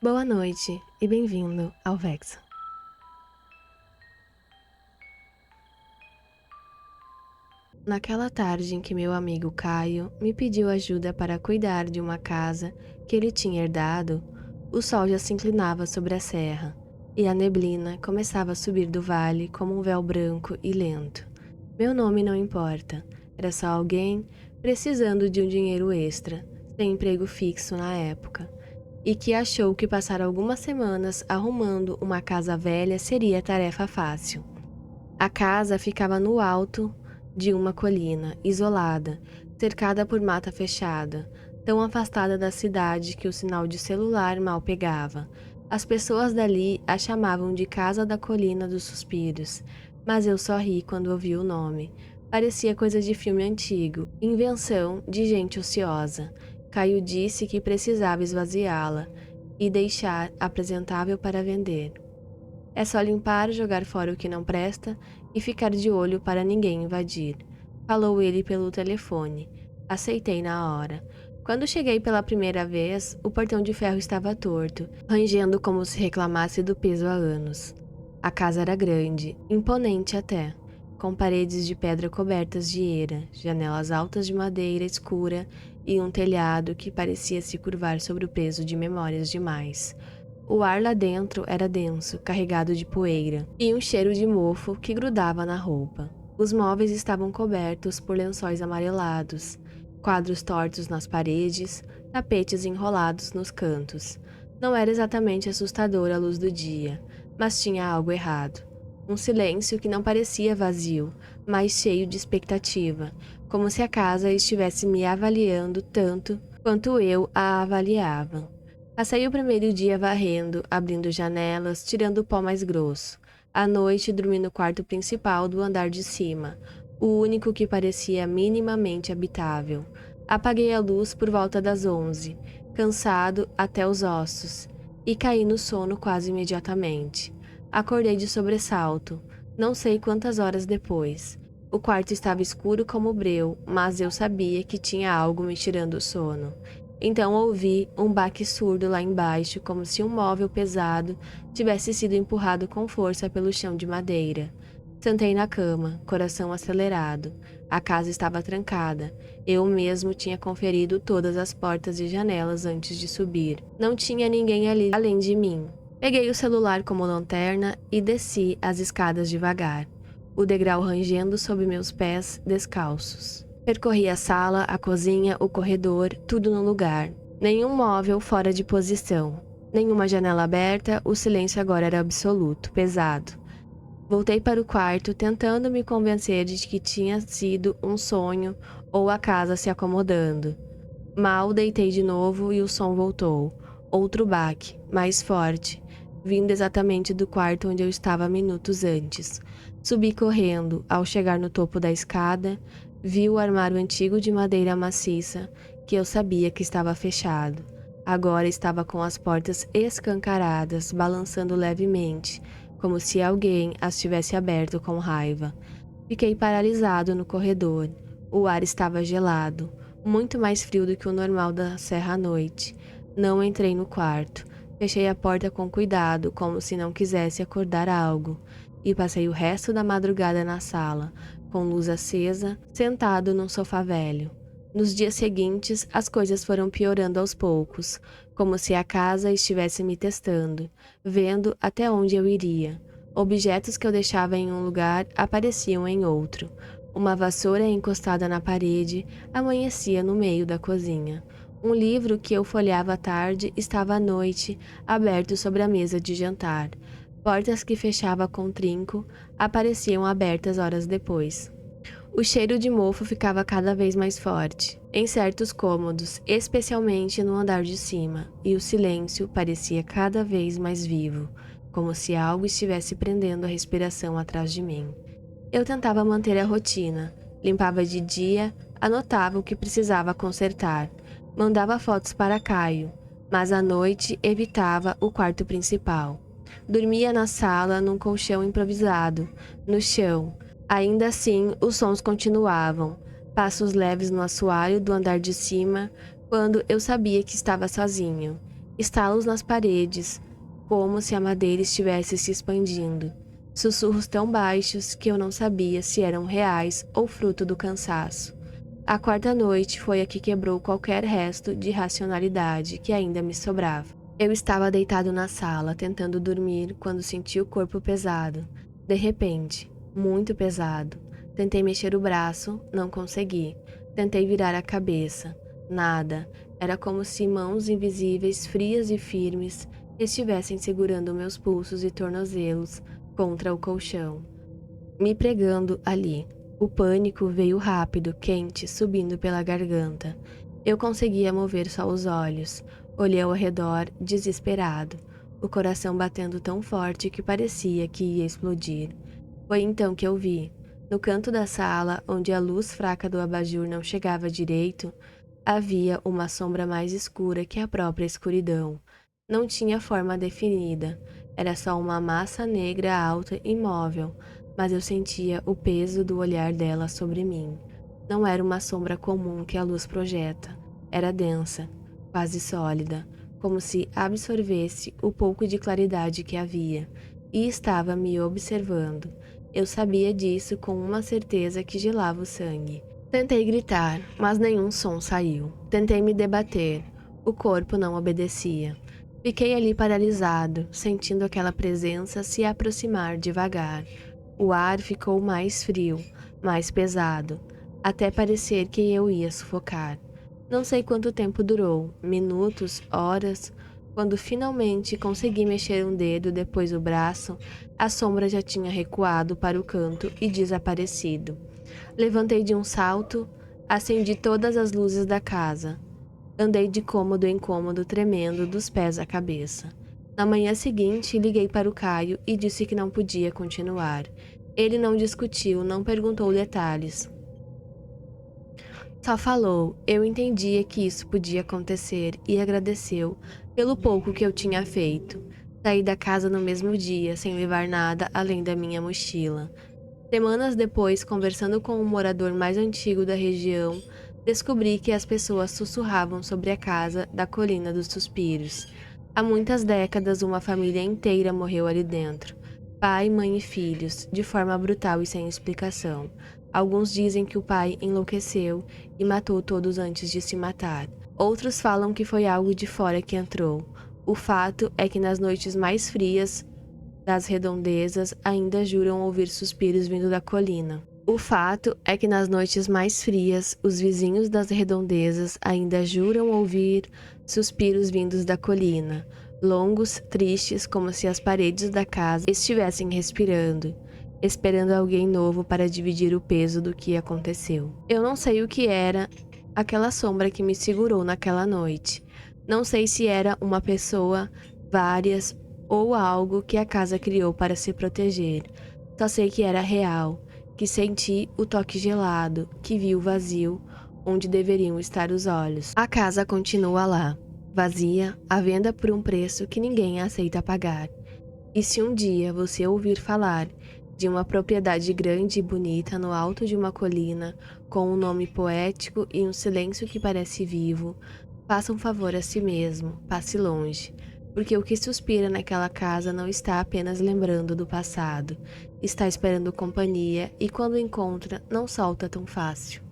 Boa noite e bem-vindo ao Vexa. Naquela tarde em que meu amigo Caio me pediu ajuda para cuidar de uma casa que ele tinha herdado, o sol já se inclinava sobre a serra e a neblina começava a subir do vale como um véu branco e lento. Meu nome não importa, era só alguém precisando de um dinheiro extra, sem emprego fixo na época, e que achou que passar algumas semanas arrumando uma casa velha seria tarefa fácil. A casa ficava no alto de uma colina, isolada, cercada por mata fechada, tão afastada da cidade que o sinal de celular mal pegava. As pessoas dali a chamavam de Casa da Colina dos Suspiros, mas eu só ri quando ouvi o nome. Parecia coisa de filme antigo, invenção de gente ociosa. Caio disse que precisava esvaziá-la e deixar apresentável para vender. É só limpar, jogar fora o que não presta e ficar de olho para ninguém invadir. Falou ele pelo telefone. Aceitei na hora. Quando cheguei pela primeira vez, o portão de ferro estava torto, rangendo como se reclamasse do peso há anos. A casa era grande, imponente até, com paredes de pedra cobertas de eira, janelas altas de madeira escura e um telhado que parecia se curvar sobre o peso de memórias demais. O ar lá dentro era denso, carregado de poeira, e um cheiro de mofo que grudava na roupa. Os móveis estavam cobertos por lençóis amarelados, quadros tortos nas paredes, tapetes enrolados nos cantos. Não era exatamente assustador à luz do dia, mas tinha algo errado. Um silêncio que não parecia vazio, mas cheio de expectativa, como se a casa estivesse me avaliando tanto quanto eu a avaliava. Passei o primeiro dia varrendo, abrindo janelas, tirando o pó mais grosso. À noite, dormi no quarto principal do andar de cima, o único que parecia minimamente habitável. Apaguei a luz por volta das 11, cansado até os ossos, e caí no sono quase imediatamente. Acordei de sobressalto, não sei quantas horas depois. O quarto estava escuro como breu, mas eu sabia que tinha algo me tirando o sono. Então ouvi um baque surdo lá embaixo, como se um móvel pesado tivesse sido empurrado com força pelo chão de madeira. Sentei na cama, coração acelerado. A casa estava trancada. Eu mesmo tinha conferido todas as portas e janelas antes de subir. Não tinha ninguém ali além de mim. Peguei o celular como lanterna e desci as escadas devagar, o degrau rangendo sob meus pés descalços. Percorri a sala, a cozinha, o corredor, tudo no lugar. Nenhum móvel fora de posição. Nenhuma janela aberta, o silêncio agora era absoluto, pesado. Voltei para o quarto, tentando me convencer de que tinha sido um sonho ou a casa se acomodando. Mal deitei de novo e o som voltou. Outro baque, mais forte, vindo exatamente do quarto onde eu estava minutos antes. Subi correndo. Ao chegar no topo da escada, vi o armário antigo de madeira maciça, que eu sabia que estava fechado. Agora estava com as portas escancaradas, balançando levemente, como se alguém as tivesse aberto com raiva. Fiquei paralisado no corredor. O ar estava gelado, muito mais frio do que o normal da serra à noite. Não entrei no quarto. Fechei a porta com cuidado, como se não quisesse acordar algo, e passei o resto da madrugada na sala, com luz acesa, sentado num sofá velho. Nos dias seguintes, as coisas foram piorando aos poucos, como se a casa estivesse me testando, vendo até onde eu iria. Objetos que eu deixava em um lugar apareciam em outro. Uma vassoura encostada na parede amanhecia no meio da cozinha. Um livro que eu folheava à tarde estava à noite, aberto sobre a mesa de jantar. Portas que fechava com trinco apareciam abertas horas depois. O cheiro de mofo ficava cada vez mais forte, em certos cômodos, especialmente no andar de cima, e o silêncio parecia cada vez mais vivo, como se algo estivesse prendendo a respiração atrás de mim. Eu tentava manter a rotina, limpava de dia, anotava o que precisava consertar, mandava fotos para Caio, mas à noite evitava o quarto principal. Dormia na sala num colchão improvisado, no chão. Ainda assim, os sons continuavam, passos leves no assoalho do andar de cima, quando eu sabia que estava sozinho. Estalos nas paredes, como se a madeira estivesse se expandindo. Sussurros tão baixos que eu não sabia se eram reais ou fruto do cansaço. A quarta noite foi a que quebrou qualquer resto de racionalidade que ainda me sobrava. Eu estava deitado na sala, tentando dormir, quando senti o corpo pesado. De repente, muito pesado. Tentei mexer o braço, não consegui. Tentei virar a cabeça. Nada. Era como se mãos invisíveis, frias e firmes, estivessem segurando meus pulsos e tornozelos contra o colchão, me pregando ali. O pânico veio rápido, quente, subindo pela garganta. Eu conseguia mover só os olhos. Olhei ao redor, desesperado, o coração batendo tão forte que parecia que ia explodir. Foi então que eu vi, no canto da sala, onde a luz fraca do abajur não chegava direito, havia uma sombra mais escura que a própria escuridão. Não tinha forma definida, era só uma massa negra alta e imóvel, mas eu sentia o peso do olhar dela sobre mim. Não era uma sombra comum que a luz projeta, era densa, quase sólida, como se absorvesse o pouco de claridade que havia, e estava me observando. Eu sabia disso com uma certeza que gelava o sangue. Tentei gritar, mas nenhum som saiu. Tentei me debater. O corpo não obedecia. Fiquei ali paralisado, sentindo aquela presença se aproximar devagar. O ar ficou mais frio, mais pesado, até parecer que eu ia sufocar. Não sei quanto tempo durou, minutos, horas. Quando finalmente consegui mexer um dedo, depois o braço, a sombra já tinha recuado para o canto e desaparecido. Levantei de um salto, acendi todas as luzes da casa. Andei de cômodo em cômodo, tremendo dos pés à cabeça. Na manhã seguinte, liguei para o Caio e disse que não podia continuar. Ele não discutiu, não perguntou detalhes. Só falou, eu entendia que isso podia acontecer e agradeceu pelo pouco que eu tinha feito. Saí da casa no mesmo dia, sem levar nada além da minha mochila. Semanas depois, conversando com um morador mais antigo da região, descobri que as pessoas sussurravam sobre a casa da Colina dos Suspiros. Há muitas décadas, uma família inteira morreu ali dentro. Pai, mãe e filhos, de forma brutal e sem explicação. Alguns dizem que o pai enlouqueceu e matou todos antes de se matar. Outros falam que foi algo de fora que entrou. O fato é que nas noites mais frias das redondezas ainda juram ouvir suspiros vindo da colina. O fato é que nas noites mais frias, os vizinhos das redondezas ainda juram ouvir suspiros vindos da colina, longos, tristes, como se as paredes da casa estivessem respirando, esperando alguém novo para dividir o peso do que aconteceu. Eu não sei o que era aquela sombra que me segurou naquela noite. Não sei se era uma pessoa, várias ou algo que a casa criou para se proteger. Só sei que era real, que senti o toque gelado, que vi o vazio onde deveriam estar os olhos. A casa continua lá, vazia, à venda por um preço que ninguém aceita pagar. E se um dia você ouvir falar de uma propriedade grande e bonita no alto de uma colina, com um nome poético e um silêncio que parece vivo, faça um favor a si mesmo, passe longe. Porque o que suspira naquela casa não está apenas lembrando do passado, está esperando companhia e quando encontra, não solta tão fácil.